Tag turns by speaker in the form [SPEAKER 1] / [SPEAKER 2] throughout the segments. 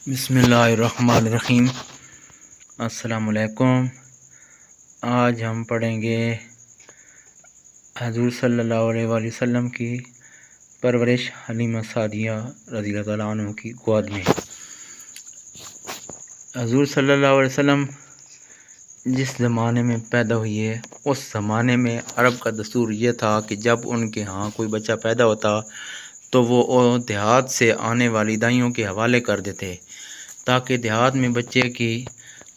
[SPEAKER 1] بسم اللہ الرحمن الرحیم۔ السلام علیکم۔ آج ہم پڑھیں گے حضور صلی اللہ علیہ وآلہ وسلم کی پرورش حلیمہ سعدیہ رضی اللہ تعالیٰ عنہ کی گود میں۔ حضور صلی اللہ علیہ وسلم جس زمانے میں پیدا ہوئی ہے، اس زمانے میں عرب کا دستور یہ تھا کہ جب ان کے ہاں کوئی بچہ پیدا ہوتا تو وہ دیہات سے آنے والی دائیوں کے حوالے کر دیتے تاکہ دیہات میں بچے کی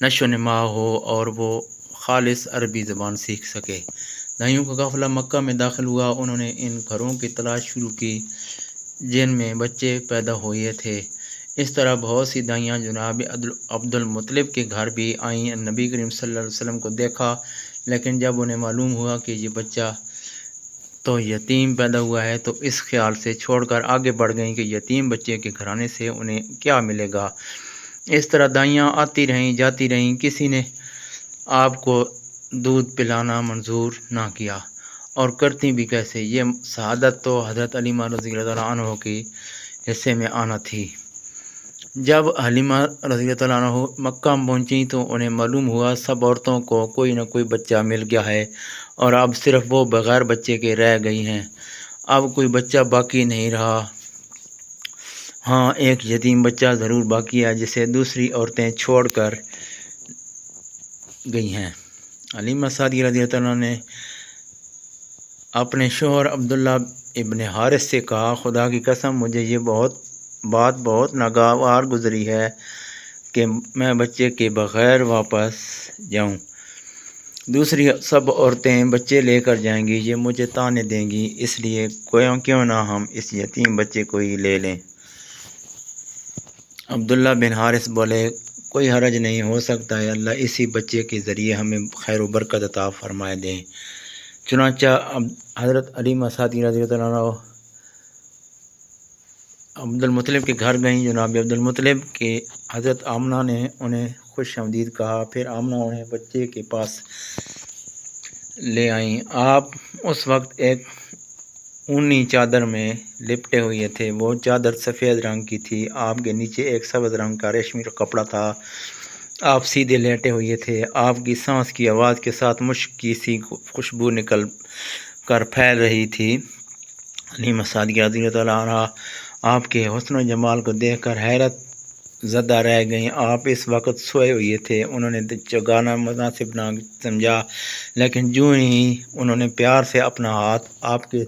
[SPEAKER 1] نشو و نما ہو اور وہ خالص عربی زبان سیکھ سکے۔ دائیوں کا قافلہ مکہ میں داخل ہوا۔ انہوں نے ان گھروں کی تلاش شروع کی جن میں بچے پیدا ہوئے تھے۔ اس طرح بہت سی دائیاں جناب عبد المطلب کے گھر بھی آئیں، نبی کریم صلی اللہ علیہ وسلم کو دیکھا، لیکن جب انہیں معلوم ہوا کہ یہ بچہ تو یتیم پیدا ہوا ہے تو اس خیال سے چھوڑ کر آگے بڑھ گئیں کہ یتیم بچے کے گھرانے سے انہیں کیا ملے گا۔ اس طرح دائیاں آتی رہیں جاتی رہیں، کسی نے آپ کو دودھ پلانا منظور نہ کیا، اور کرتی بھی کیسے؟ یہ سعادت تو حضرت حلیمہ رضی اللہ عنہ کی حصے میں آنا تھی۔ جب حلیمہ رضی اللہ عنہ مکہ پہنچی تو انہیں معلوم ہوا سب عورتوں کو کوئی نہ کوئی بچہ مل گیا ہے اور اب صرف وہ بغیر بچے کے رہ گئی ہیں۔ اب کوئی بچہ باقی نہیں رہا۔ ہاں، ایک یتیم بچہ ضرور باقی ہے جسے دوسری عورتیں چھوڑ کر گئی ہیں۔ حلیمہ سعدیہ رضی اللہ عنہ نے اپنے شوہر عبداللہ ابن حارث سے کہا، خدا کی قسم مجھے یہ بات بہت ناگوار گزری ہے کہ میں بچے کے بغیر واپس جاؤں۔ دوسری سب عورتیں بچے لے کر جائیں گی، یہ مجھے طعنے دیں گی، اس لیے کیوں نہ ہم اس یتیم بچے کو ہی لے لیں۔ عبداللہ بن حارث بولے، کوئی حرج نہیں، ہو سکتا ہے اللہ اسی بچے کے ذریعے ہمیں خیر و برکت عطا فرمائے دیں۔ چنانچہ حضرت حلیمہ سعدیہ رضی اللہ عنہ عبد المطلب کے گھر گئیں۔ جناب عبد المطلب کے حضرت آمنہ نے انہیں خوش آمدید کہا، پھر آمنہ انہیں بچے کے پاس لے آئیں۔ آپ اس وقت ایک اونی چادر میں لپٹے ہوئے تھے، وہ چادر سفید رنگ کی تھی، آپ کے نیچے ایک سبز رنگ کا ریشمی کپڑا تھا، آپ سیدھے لیٹے ہوئے تھے، آپ کی سانس کی آواز کے ساتھ مشک کی سی خوشبو نکل کر پھیل رہی تھی۔ حلیمہ سعدیہ رضی اللہ عنہ آپ کے حسن و جمال کو دیکھ کر حیرت زدہ رہ گئیں۔ آپ اس وقت سوئے ہوئے تھے، انہوں نے جگانا مناسب نہ سمجھا، لیکن جو ہی انہوں نے پیار سے اپنا ہاتھ آپ کے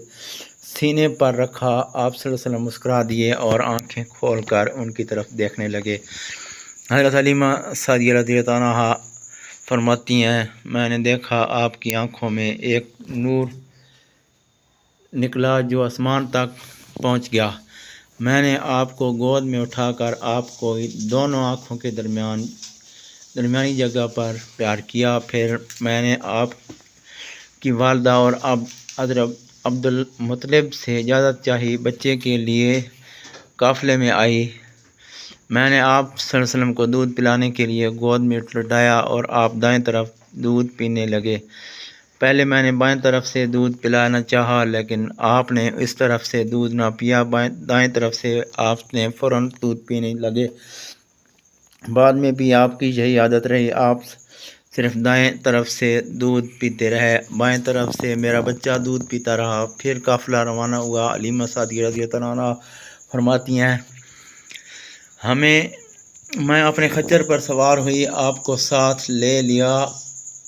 [SPEAKER 1] سینے پر رکھا، آپ صلی اللہ علیہ وسلم مسکرا دیے اور آنکھیں کھول کر ان کی طرف دیکھنے لگے۔ حضرت حلیمہ سعدیہ رضی اللہ عنہا فرماتی ہیں، میں نے دیکھا آپ کی آنکھوں میں ایک نور نکلا جو آسمان تک پہنچ گیا۔ میں نے آپ کو گود میں اٹھا کر آپ کو دونوں آنکھوں کے درمیانی جگہ پر پیار کیا، پھر میں نے آپ کی والدہ اور حضرت عبد المطلب سے اجازت چاہی، بچے کے لیے قافلے میں آئی۔ میں نے آپ صلی اللہ علیہ وسلم کو دودھ پلانے کے لیے گود میں لٹایا اور آپ دائیں طرف دودھ پینے لگے۔ پہلے میں نے بائیں طرف سے دودھ پلانا چاہا، لیکن آپ نے اس طرف سے دودھ نہ پیا، دائیں طرف سے آپ نے فوراً دودھ پینے لگے۔ بعد میں بھی آپ کی یہی عادت رہی، آپ صرف دائیں طرف سے دودھ پیتے رہے، بائیں طرف سے میرا بچہ دودھ پیتا رہا۔ پھر قافلہ روانہ ہوا۔ حلیمہ سعدیہ رضی اللہ عنہا فرماتی ہیں، میں اپنے خچر پر سوار ہوئی، آپ کو ساتھ لے لیا۔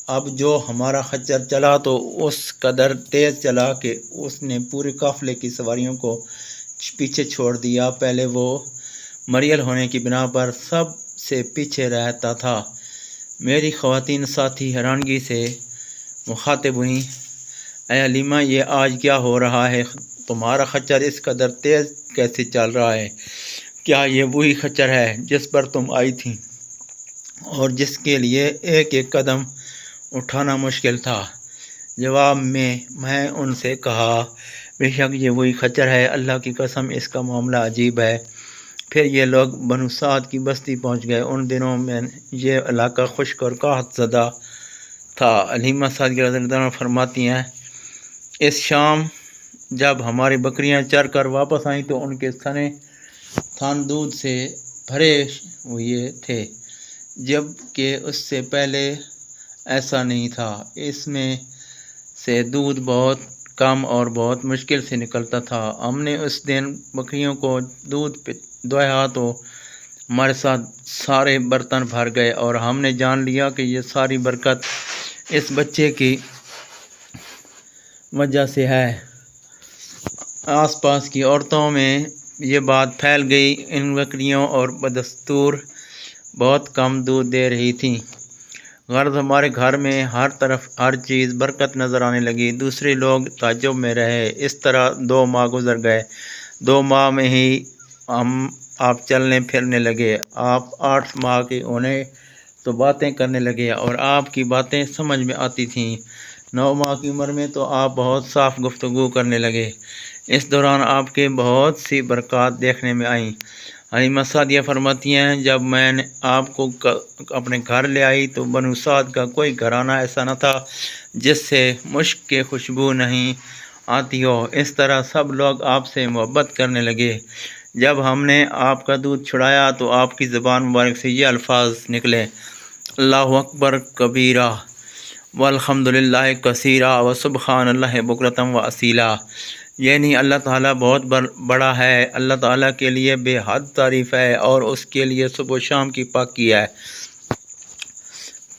[SPEAKER 1] اب جو ہمارا خچر چلا تو اس قدر تیز چلا کہ اس نے پورے قافلے کی سواریوں کو پیچھے چھوڑ دیا۔ پہلے وہ مریل ہونے کی بنا پر سب سے پیچھے رہتا تھا۔ میری خواتین ساتھی حیرانگی سے مخاطب ہوئیں، اے حلیمہ، یہ آج کیا ہو رہا ہے؟ تمہارا خچر اس قدر تیز کیسے چل رہا ہے؟ کیا یہ وہی خچر ہے جس پر تم آئی تھی اور جس کے لیے ایک ایک قدم اٹھانا مشکل تھا؟ جواب میں ان سے کہا، بے شک یہ وہی خچر ہے، اللہ کی قسم اس کا معاملہ عجیب ہے۔ پھر یہ لوگ بنو سعد کی بستی پہنچ گئے۔ ان دنوں میں یہ علاقہ خشک اور قحط زدہ تھا۔ حلیمہ سعدیہ رضی اللہ عنہ فرماتی ہیں، اس شام جب ہماری بکریاں چر کر واپس آئیں تو ان کے تھن دودھ سے بھرے ہوئے تھے، جب کہ اس سے پہلے ایسا نہیں تھا۔ اس میں سے دودھ بہت کم اور بہت مشکل سے نکلتا تھا۔ ہم نے اس دن بکریوں کو دودھ دہایا تو ہمارے ساتھ سارے برتن بھر گئے، اور ہم نے جان لیا کہ یہ ساری برکت اس بچے کی وجہ سے ہے۔ آس پاس کی عورتوں میں یہ بات پھیل گئی، ان بکریوں اور بدستور بہت کم دودھ دے رہی تھیں۔ غرض ہمارے گھر میں ہر طرف ہر چیز برکت نظر آنے لگی۔ دوسرے لوگ تعجب میں رہے۔ اس طرح 2 ماہ گزر گئے۔ 2 ماہ میں ہی آپ چلنے پھرنے لگے۔ آپ 8 ماہ کے ہونے تو باتیں کرنے لگے اور آپ کی باتیں سمجھ میں آتی تھیں۔ 9 ماہ کی عمر میں تو آپ بہت صاف گفتگو کرنے لگے۔ اس دوران آپ کے بہت سی برکات دیکھنے میں آئیں۔ حلیمہ سعدیہ فرماتی ہیں، جب میں نے آپ کو اپنے گھر لے آئی تو بنو سعد کا کوئی گھرانہ ایسا نہ تھا جس سے مشک کی خوشبو نہیں آتی ہو۔ اس طرح سب لوگ آپ سے محبت کرنے لگے۔ جب ہم نے آپ کا دودھ چھڑایا تو آپ کی زبان مبارک سے یہ الفاظ نکلے: اللہ اکبر کبیرہ والحمد للہ کثیرہ وسبحان اللہ بکرۃ و اصیلا، یعنی اللہ تعالیٰ بہت بڑا ہے، اللہ تعالیٰ کے لیے بے حد تعریف ہے اور اس کے لیے صبح و شام کی پاکی ہے۔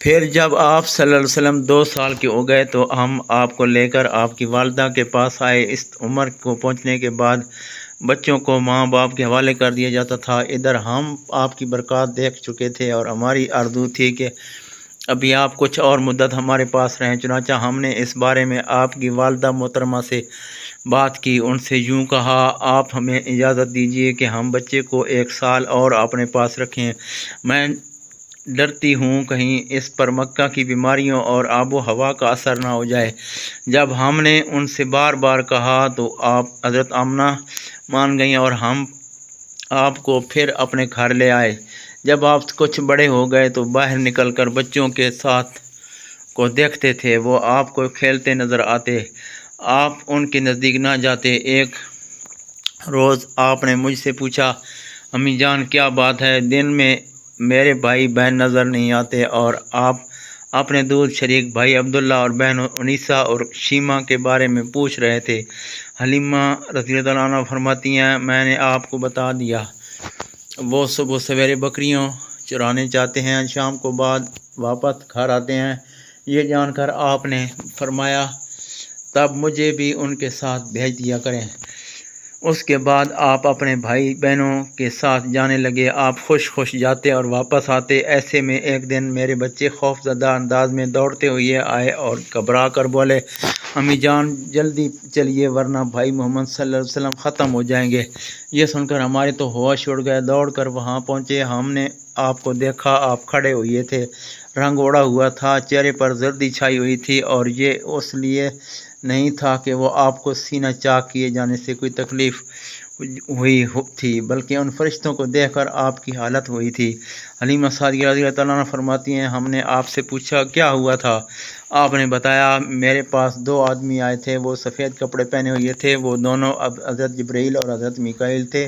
[SPEAKER 1] پھر جب آپ صلی اللہ علیہ وسلم 2 سال کے ہو گئے تو ہم آپ کو لے کر آپ کی والدہ کے پاس آئے۔ اس عمر کو پہنچنے کے بعد بچوں کو ماں باپ کے حوالے کر دیا جاتا تھا۔ ادھر ہم آپ کی برکات دیکھ چکے تھے اور ہماری آرزو تھی کہ ابھی آپ کچھ اور مدت ہمارے پاس رہیں۔ چنانچہ ہم نے اس بارے میں آپ کی والدہ محترمہ سے بات کی۔ ان سے یوں کہا، آپ ہمیں اجازت دیجیے کہ ہم بچے کو 1 سال اور اپنے پاس رکھیں۔ میں ڈرتی ہوں کہیں اس پر مکہ کی بیماریوں اور آب و ہوا کا اثر نہ ہو جائے۔ جب ہم نے ان سے بار بار کہا تو آپ حضرت آمنہ مان گئیں اور ہم آپ کو پھر اپنے گھر لے آئے۔ جب آپ کچھ بڑے ہو گئے تو باہر نکل کر بچوں کے ساتھ کو دیکھتے تھے، وہ آپ کو کھیلتے نظر آتے، آپ ان کے نزدیک نہ جاتے۔ ایک روز آپ نے مجھ سے پوچھا، امی جان کیا بات ہے؟ دن میں میرے بھائی بہن نظر نہیں آتے اور آپ اپنے دودھ شریک بھائی عبداللہ اور بہن انیسہ اور شیمہ کے بارے میں پوچھ رہے تھے۔ حلیمہ رضی اللہ عنہ فرماتی ہیں، میں نے آپ کو بتا دیا، وہ صبح سویرے بکریوں چرانے جاتے ہیں، شام کو بعد واپس گھر آتے ہیں۔ یہ جان کر آپ نے فرمایا، تب مجھے بھی ان کے ساتھ بھیج دیا کریں۔ اس کے بعد آپ اپنے بھائی بہنوں کے ساتھ جانے لگے۔ آپ خوش جاتے اور واپس آتے۔ ایسے میں ایک دن میرے بچے خوف زدہ انداز میں دوڑتے ہوئے آئے اور گھبرا کر بولے، امی جان جلدی چلیے ورنہ بھائی محمد صلی اللہ علیہ وسلم ختم ہو جائیں گے۔ یہ سن کر ہمارے تو ہوش اڑ گئے۔ دوڑ کر وہاں پہنچے، ہم نے آپ کو دیکھا، آپ کھڑے ہوئے تھے، رنگ اڑا ہوا تھا، چہرے پر زردی چھائی ہوئی تھی، اور یہ اس لیے نہیں تھا کہ وہ آپ کو سینہ چاک کیے جانے سے کوئی تکلیف ہوئی تھی، بلکہ ان فرشتوں کو دیکھ کر آپ کی حالت ہوئی تھی۔ حلیمہ سعدیہ رضی اللہ عنہ فرماتی ہیں، ہم نے آپ سے پوچھا کیا ہوا تھا؟ آپ نے بتایا، میرے پاس 2 آدمی آئے تھے، وہ سفید کپڑے پہنے ہوئے تھے، وہ دونوں حضرت جبرائیل اور حضرت میکائیل تھے۔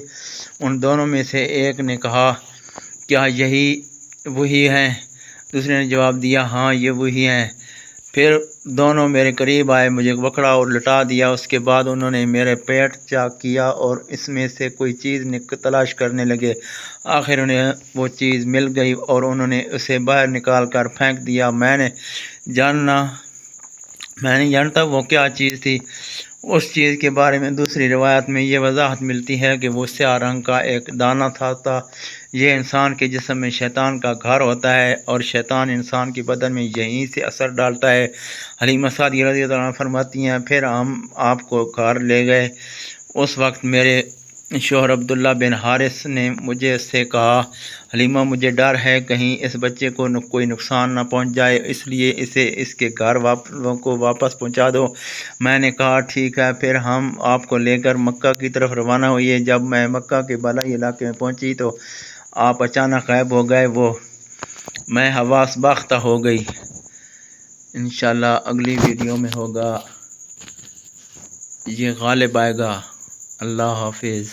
[SPEAKER 1] ان دونوں میں سے ایک نے کہا، کیا یہی وہی ہیں؟ دوسرے نے جواب دیا، ہاں یہ وہی ہیں۔ پھر دونوں میرے قریب آئے، مجھے پکڑا اور لٹا دیا۔ اس کے بعد انہوں نے میرے پیٹ چاک کیا اور اس میں سے کوئی چیز تلاش کرنے لگے۔ آخر انہیں وہ چیز مل گئی اور انہوں نے اسے باہر نکال کر پھینک دیا۔ میں نہیں جانتا وہ کیا چیز تھی۔ اس چیز کے بارے میں دوسری روایت میں یہ وضاحت ملتی ہے کہ وہ سیاہ رنگ کا ایک دانہ تھا۔ یہ انسان کے جسم میں شیطان کا گھر ہوتا ہے اور شیطان انسان کے بدن میں یہیں سے اثر ڈالتا ہے۔ حلیمہ سعدیہ رضی اللہ عنہ فرماتی ہیں، پھر ہم آپ کو گھر لے گئے۔ اس وقت میرے شوہر عبداللہ بن حارث نے مجھے سے کہا، حلیمہ مجھے ڈر ہے کہیں اس بچے کو کوئی نقصان نہ پہنچ جائے، اس لیے اسے اس کے گھر والوں کو واپس پہنچا دو۔ میں نے کہا ٹھیک ہے۔ پھر ہم آپ کو لے کر مکہ کی طرف روانہ ہوئے۔ جب میں مکہ کے بالائی علاقے میں پہنچی تو آپ اچانک غائب ہو گئے، میں حواس باختہ ہو گئی۔ انشاءاللہ اگلی ویڈیو میں ہوگا، یہ غالب آئے گا۔ اللہ حافظ۔